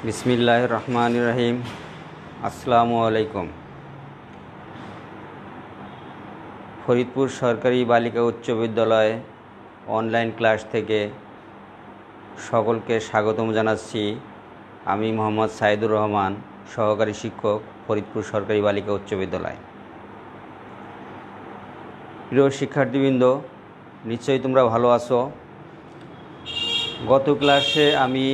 বিসমিল্লাহির রহমানির রহিম। আসসালামু আলাইকুম। ফরিদপুর সরকারি বালিকা উচ্চ বিদ্যালয় অনলাইন ক্লাস থেকে সকলকে স্বাগতম জানাচ্ছি। আমি মোহাম্মদ সাইদুর রহমান, সহকারী শিক্ষক, ফরিদপুর সরকারি বালিকা উচ্চ বিদ্যালয়। প্রিয় শিক্ষার্থীবৃন্দ, নিশ্চয়ই তোমরা ভালো আছো। গত ক্লাসে আমি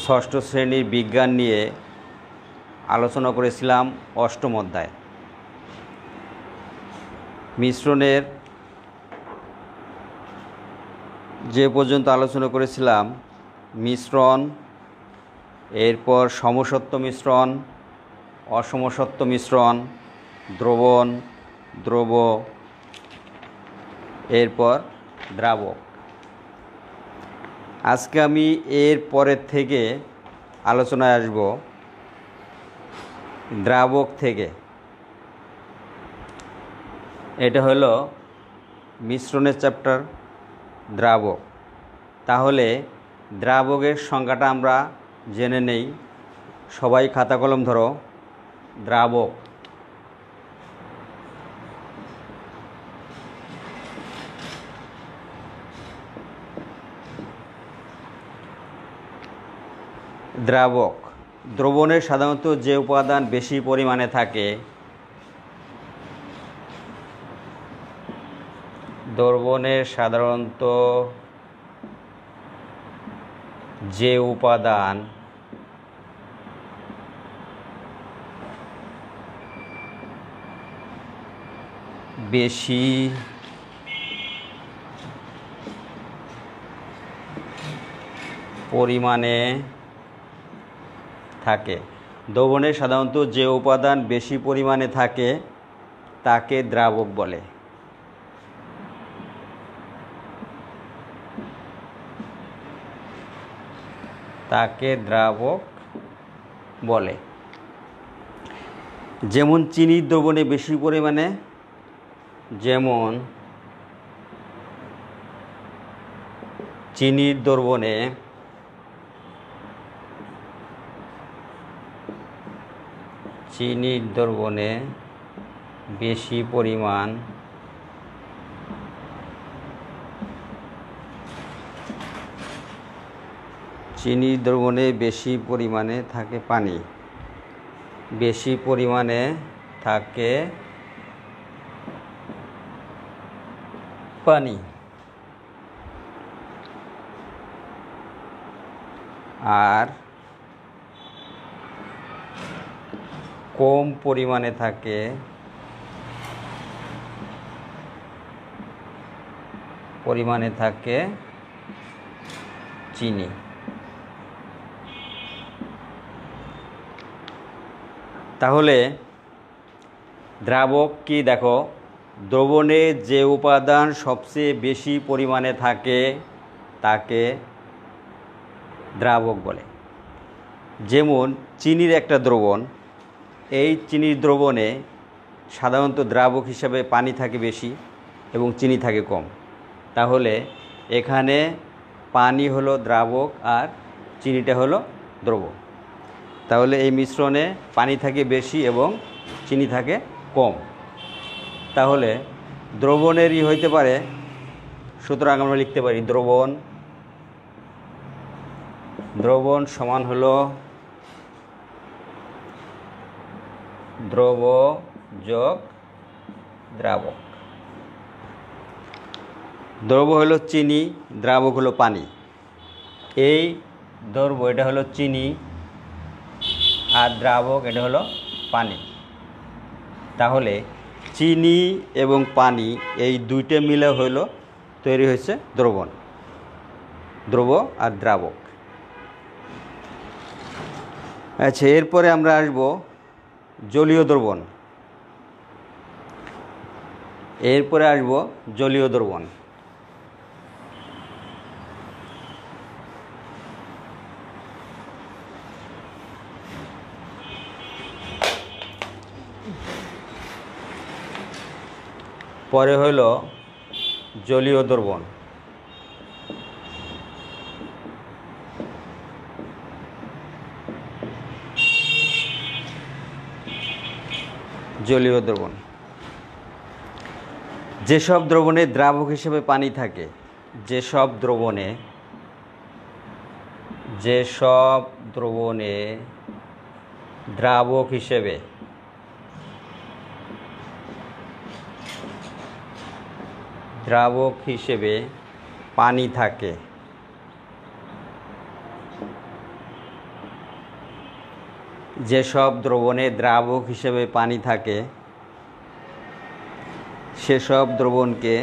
ষষ্ঠ শ্রেণীর বিজ্ঞান নিয়ে আলোচনা করেছিলাম অষ্টম অধ্যায়। মিশ্রণের যে পর্যন্ত আলোচনা করেছিলাম, মিশ্রণ, এরপর সমসত্ব মিশ্রণ, অসমসত্ব মিশ্রণ, দ্রবণ, দ্রব, এরপর দ্রাবক। আজকে আমি এর পরের থেকে আলোচনায় আসব দ্রাবক থেকে। এটা হলো মিশ্রণের চ্যাপ্টার, দ্রাবক। তাহলে দ্রাবকের সংজ্ঞাটা আমরা জেনে নেই। সবাই খাতা কলম ধরো। দ্রাবক, দ্রাবক দ্রবণের সাধারণত যে উপাদান বেশি পরিমাণে থাকে, দ্রবণের সাধারণত যে উপাদান বেশি পরিমাণে থাকে, দ্রবণের সাধারণত যে উপাদান বেশি পরিমাণে থাকে তাকে দ্রাবক বলে। তাকে দ্রাবক বলে। যেমন চিনির দ্রবণে বেশি পরিমাণে, যেমন চিনির দ্রবণে বেশি পরিমাণ চিনির দ্রবণে বেশি পরিমাণে থাকে পানি, বেশি পরিমাণে থাকে পানি। আর কম পরিমাণে থাকে চিনি। তাহলে দ্রাবক কি দেখো, দ্রবণে যে উপাদান সবচেয়ে বেশি পরিমাণে থাকে তাকে দ্রাবক বলে। যেমন চিনির একটা দ্রবণ, এই চিনির দ্রবণে সাধারণত দ্রাবক হিসাবে পানি থাকে বেশি এবং চিনি থাকে কম। তাহলে এখানে পানি হলো দ্রাবক আর চিনিটা হলো দ্রবক। তাহলে এই মিশ্রণে পানি থাকে বেশি এবং চিনি থাকে কম। তাহলে দ্রবণেরই হইতে পারে, সুতরাং আমরা লিখতে পারি দ্রবণ সমান হলো দ্রব যোগ দ্রাবক। দ্রব হলো চিনি, দ্রাবক হলো পানি। এই দ্রব এটা হলো চিনি আর দ্রাবক এটা হলো পানি। তাহলে চিনি এবং পানি এই দুইটা মিলে হলো তৈরি হয়েছে দ্রবণ, দ্রব আর দ্রাবক। আচ্ছা, এরপরে আমরা আসব জলীয় দ্রবণ। পরে হইল জলীয় দ্রবণ। জলীয় দ্রবণ। যেসব দ্রবণে দ্রাবক হিসেবে পানি থাকে, যেসব দ্রবণে দ্রাবক হিসেবে পানি থাকে, যেসব দ্রবণে দ্রাবক হিসেবে পানি থাকে সেসব দ্রবণকে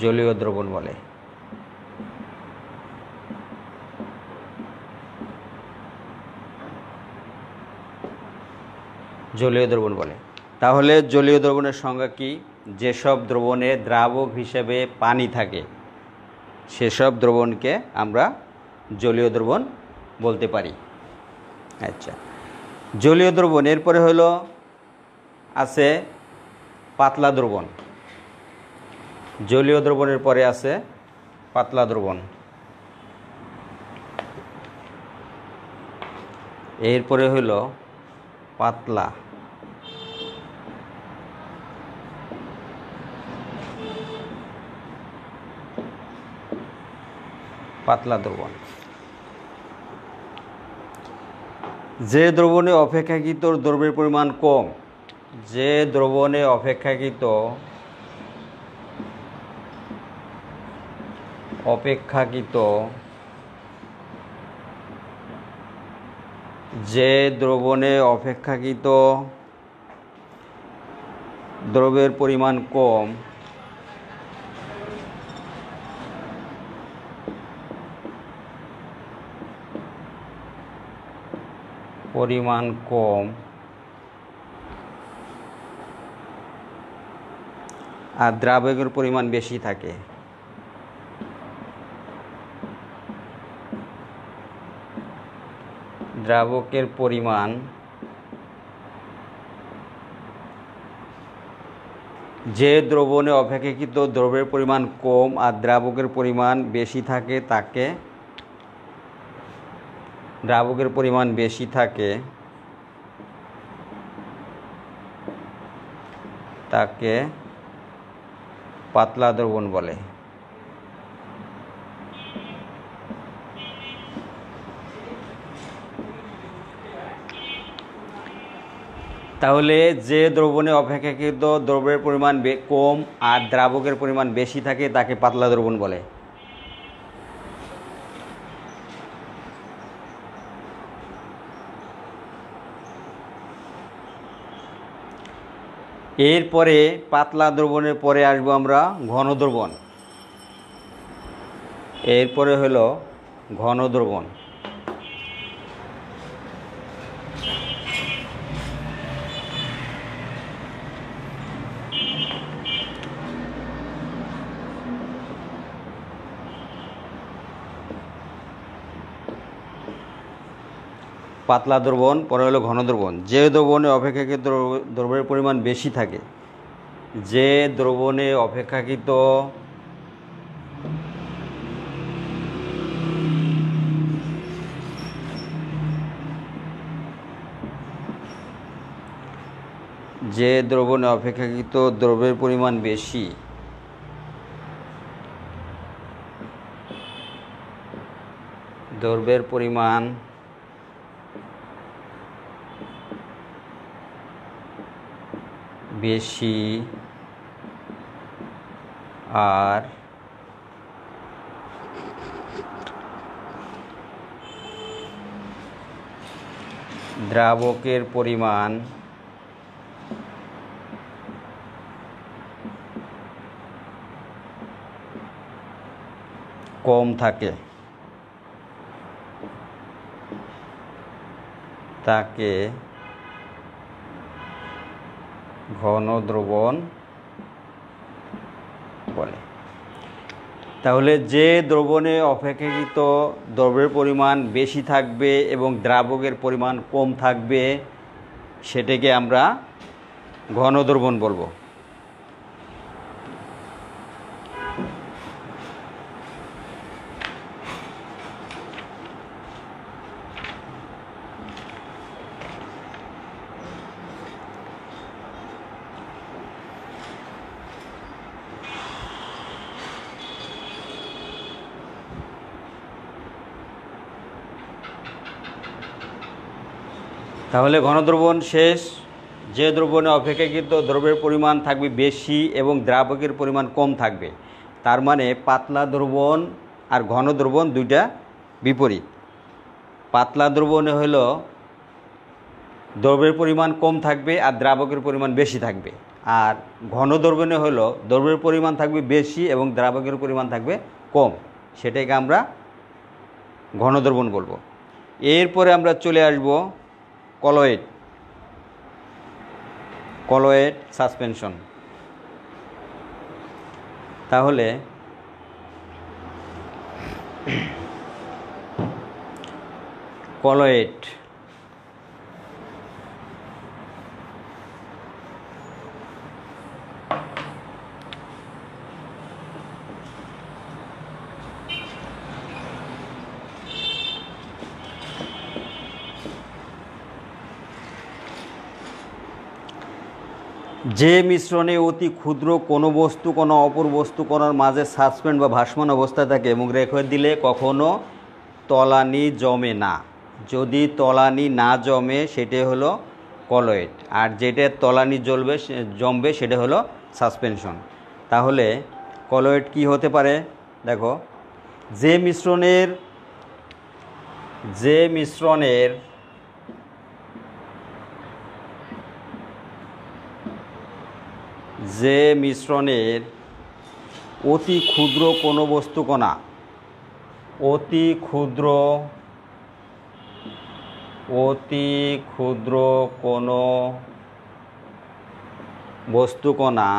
জলীয় দ্রবণ বলে। তাহলে জলীয় দ্রবণের সংজ্ঞা কি? যেসব দ্রবণে দ্রাবক হিসেবে পানি থাকে সেসব দ্রবণকে আমরা জলীয় দ্রবণ বলতে পারি। আচ্ছা, জলীয় দ্রবণ। এরপরে হলো আছে পাতলা দ্রবণ। জলীয় দ্রবণের পরে আছে পাতলা দ্রবণ। এরপরে হলো পাতলা দ্রবণ। যে দ্রবণে অপেক্ষাকৃত দ্রব্যের পরিমাণ কম, যে দ্রবণে অপেক্ষাকৃত দ্রব্যের পরিমাণ কম আর দ্রাবকের পরিমাণ বেশি থাকে, দ্রাবকের পরিমাণ যে দ্রবণে অপেক্ষাকৃত দ্রব্যের পরিমাণ কম আর দ্রাবকের পরিমাণ বেশি থাকে তাকে পাতলা দ্রবণ বলে। তাহলে যে দ্রবণে অপেক্ষাকৃত দ্রব্যের পরিমাণ কম আর দ্রাবকের পরিমাণ বেশি থাকে তাকে পাতলা দ্রবণ বলে। এরপরে পাতলা দ্রবণের পরে আসবো আমরা ঘন দ্রবণ। এরপরে হলো ঘন দ্রবণ। পাতলা দ্রবণ পরে হলো ঘন দ্রবণ। যে দ্রবণে অপেক্ষাকৃত দ্রব্যের পরিমাণ বেশি থাকে, যে দ্রবণে অপেক্ষাকৃত দ্রব্যের পরিমাণ বেশি, আর দ্রাবকের পরিমাণ কম থাকে তাকে ঘন দ্রবণ বলে। তাহলে যে দ্রবণে অপেক্ষাকৃত দ্রব্যের পরিমাণ বেশি থাকবে এবং দ্রাবকের পরিমাণ কম থাকবে সেটাকে আমরা ঘন দ্রবণ বলবো। তাহলে ঘনদ্রবণ শেষ। যে দ্রবণে অপেক্ষাকৃত দ্রবের পরিমাণ থাকবে বেশি এবং দ্রাবকের পরিমাণ কম থাকবে, তার মানে পাতলা দ্রবণ আর ঘন দ্রবণ দুইটা বিপরীত। পাতলা দ্রবণে হলো দ্রবের পরিমাণ কম থাকবে আর দ্রাবকের পরিমাণ বেশি থাকবে, আর ঘন দ্রবণে হলো দ্রবের পরিমাণ থাকবে বেশি এবং দ্রাবকের পরিমাণ থাকবে কম, সেটাকে আমরা ঘন দ্রবণ বলবো। এরপরে আমরা চলে আসব কলয়েড। Colloid suspension. তাহলে কলয়েড যে মিশ্রণে অতি ক্ষুদ্র কোনো বস্তু কোনো অপর বস্তু কণার মাঝে সাসপেন্ড বা ভাসমান অবস্থায় থাকে এবং রেখে দিলে কখনো তলানি জমে না। যদি তলানি না জমে সেটা হলো কলয়েড, আর যেটা তলানি জমবে সেটা হলো সাসপেনশন। তাহলে কলয়েড কি হতে পারে? দেখো, যে মিশ্রণের অতি ক্ষুদ্র কোনো বস্তুকণা অতি ক্ষুদ্র কোনো বস্তুকণা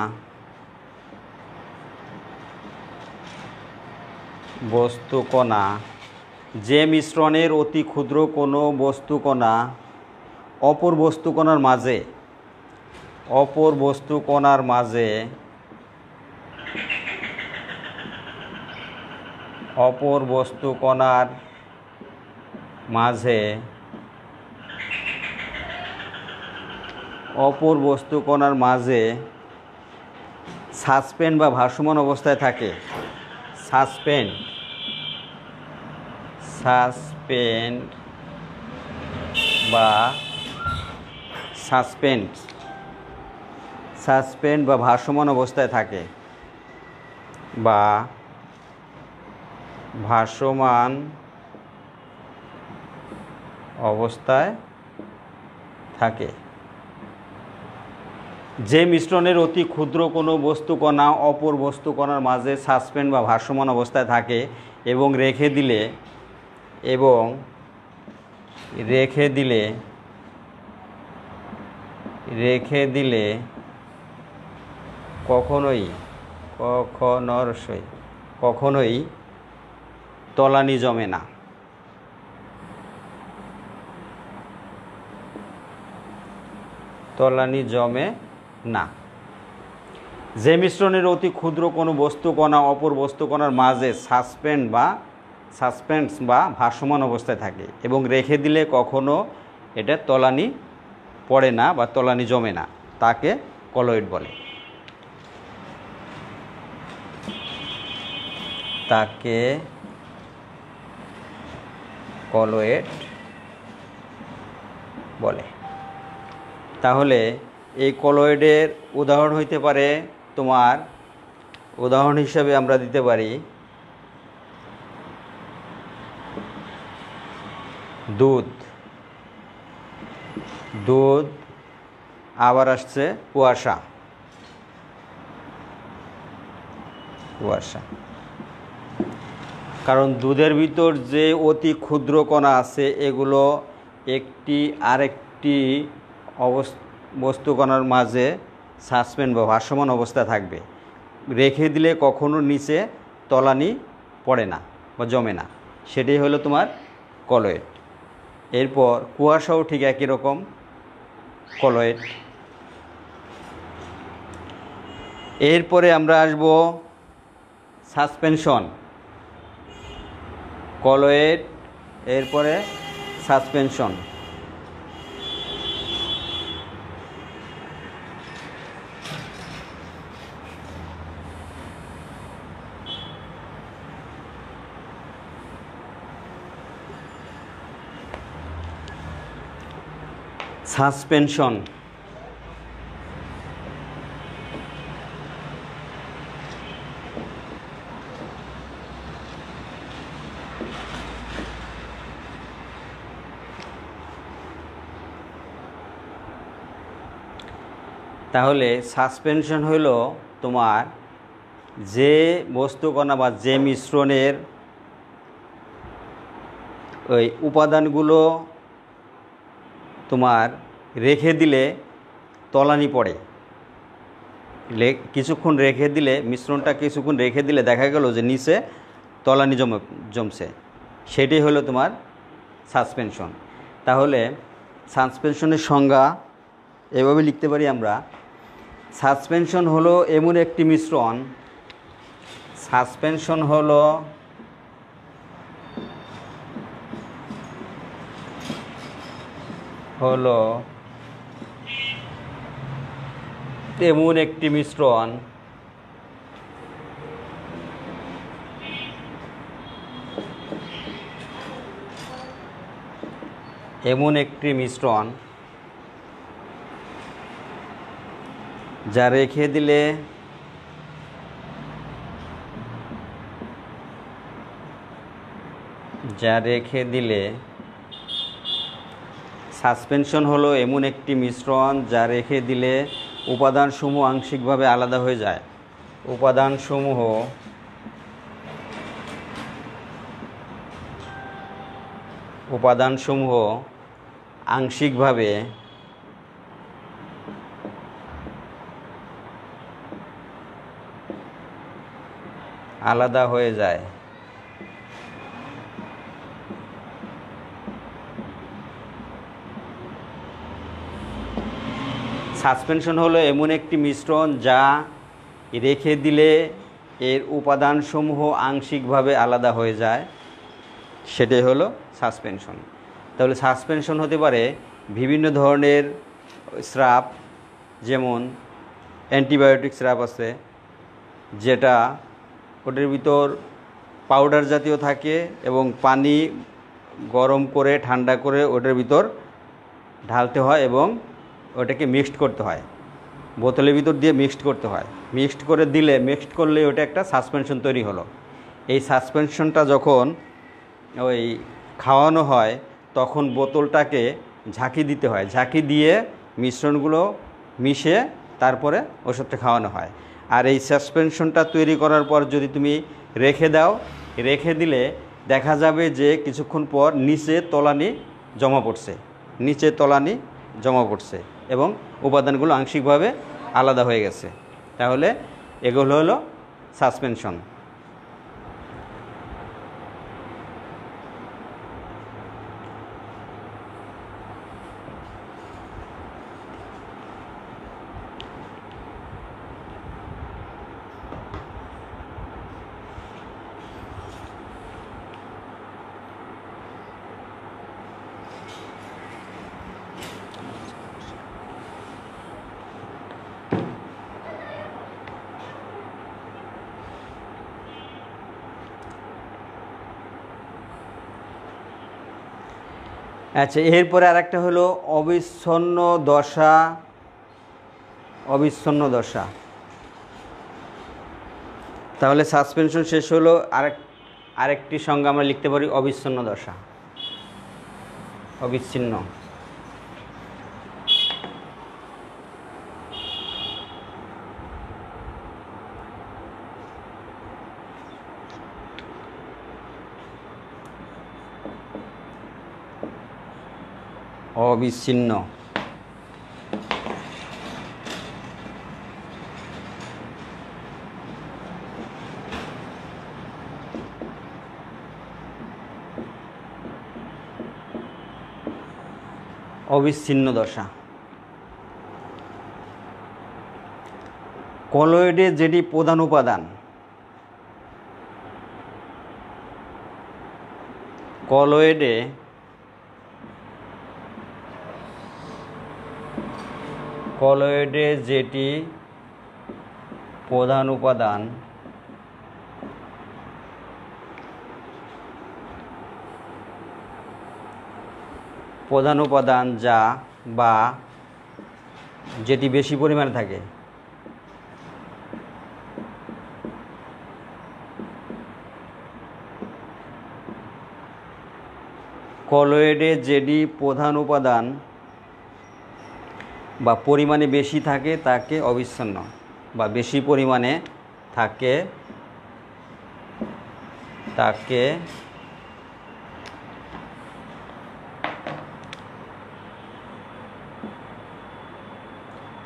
যে মিশ্রণের অতি ক্ষুদ্র কোনো বস্তুকণা অপর বস্তুকণার মাঝে সাসপেন্ড বা ভাসমান অবস্থায় থাকে। সাসপেন্ড বা ভাসমান অবস্থায় থাকে বা ভাসমান অবস্থায় থাকে। যে মিশ্রণের অতি ক্ষুদ্র কোনো বস্তুকণা অপর বস্তুকণার মাঝে সাসপেন্ড বা ভাসমান অবস্থায় থাকে এবং রেখে দিলে কখনোই তলানি জমে না। যে মিশ্রণের অতি ক্ষুদ্র কোনো বস্তুকণা অপর বস্তুকণার মাঝে সাসপেন্স বা ভাসমান অবস্থায় থাকে এবং রেখে দিলে কখনো এটা তলানি পড়ে না বা তলানি জমে না, তাকে কলয়েড বলে। তাহলে এই কলয়েডের উদাহরণ হইতে পারে, উদাহরণ হিসাবে আমরা দিতে পারি দুধ, আবার আসছে কুয়াশা। কারণ দুধের ভিতর যে অতি ক্ষুদ্র কণা আছে এগুলো একটি আরেকটি বস্তুকণার মাঝে সাসপেন্ড বা ভাসমান অবস্থায় থাকবে, রেখে দিলে কখনো নিচে তলানি পড়ে না বা জমে না, সেটাই হলো তোমার কলয়েড। এরপর কুয়াশাও ঠিক একই রকম কলয়েড। এরপরে আমরা আসব সাসপেনশন। কলয়েড, এরপরে সাসপেনশন। সাসপেনশন। তাহলে সাসপেনশন হলো তোমার যে বস্তুকণা বা যে মিশ্রণের ওই উপাদানগুলো তোমার রেখে দিলে তলানি পড়ে, কিছুক্ষণ রেখে দিলে, মিশ্রণটা কিছুক্ষণ রেখে দিলে দেখা গেল যে নিচে তলানি জমছে, সেটাই হলো তোমার সাসপেনশন। তাহলে সাসপেনশনের সংজ্ঞা এভাবে লিখতে পারি আমরা, সাসপেনশন হলো এমন একটি মিশ্রণ, সাসপেনশন হলো এমন একটি মিশ্রণ যা রেখে দিলে সাসপেনশন হলো এমন একটি মিশ্রণ যা রেখে দিলে উপাদানসমূহ আংশিকভাবে আলাদা হয়ে যায়। উপাদানসমূহ আংশিকভাবে আলাদা হয়ে যায়। সাসপেনশন হলো এমন একটি মিশ্রণ যা রেখে দিলে এর উপাদানসমূহ আংশিকভাবে আলাদা হয়ে যায়, সেটাই হলো সাসপেনশন। তাহলে সাসপেনশন হতে পারে বিভিন্ন ধরনের স্রাব, যেমন অ্যান্টিবায়োটিক স্রাব আছে, যেটা ওটার ভিতর পাউডার জাতীয় থাকে এবং পানি গরম করে ঠান্ডা করে ওটার ভিতর ঢালতে হয় এবং ওটাকে মিক্সড করতে হয়, বোতলের ভিতর দিয়ে মিক্সড করতে হয়। মিক্সড করলে ওটা একটা সাসপেনশন তৈরি হলো। এই সাসপেনশনটা যখন ওই খাওয়ানো হয় তখন বোতলটাকে ঝাঁকি দিতে হয়, ঝাঁকি দিয়ে মিশ্রণগুলো মিশে তারপরে ওষুধটা খাওয়ানো হয়। আর এই সাসপেনশনটা তৈরি করার পর যদি তুমি রেখে দিলে দেখা যাবে যে কিছুক্ষণ পর নিচে তলানি জমা পড়ছে এবং উপাদানগুলো আংশিকভাবে আলাদা হয়ে গেছে। তাহলে এগুলো হলো সাসপেনশন। আচ্ছা, এরপরে আরেকটা হলো অবিচ্ছন্ন দশা। তাহলে সাসপেনশন শেষ হলো, আরেকটি সংজ্ঞা আমরা লিখতে পারি অবিচ্ছিন্ন দশা। অবিচ্ছিন্ন। অবিচ্ছিন্ন দশা। কলয়েডের যেটি প্রধান উপাদান, কলয়েডে যেটি প্রধান উপাদান যা বা যেটি বেশি পরিমাণে থাকে কলয়েডে যেটি প্রধান উপাদান বা পরিমাণে বেশি থাকে তাকে অবিচ্ছিন্ন বা বেশি পরিমাণে থাকে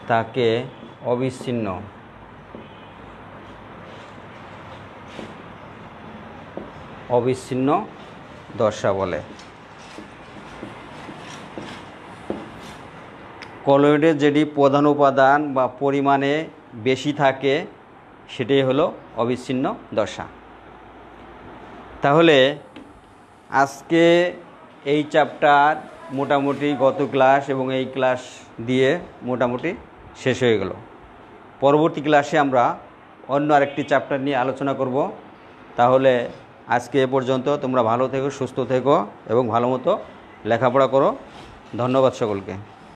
তাকে অবিচ্ছিন্ন দশা বলে। কলয়েডের যেটি প্রধান উপাদান বা পরিমাণে বেশি থাকে সেটাই হলো অবিচ্ছিন্ন দশা। তাহলে আজকে এই চ্যাপ্টার মোটামুটি গত ক্লাস এবং এই ক্লাস দিয়ে মোটামুটি শেষ হয়ে গেল। পরবর্তী ক্লাসে আমরা অন্য আরেকটি চ্যাপ্টার নিয়ে আলোচনা করব। তাহলে আজকে এ পর্যন্ত। তোমরা ভালো থেকো, সুস্থ থেকো এবং ভালো মতো লেখাপড়া করো। ধন্যবাদ সকলকে।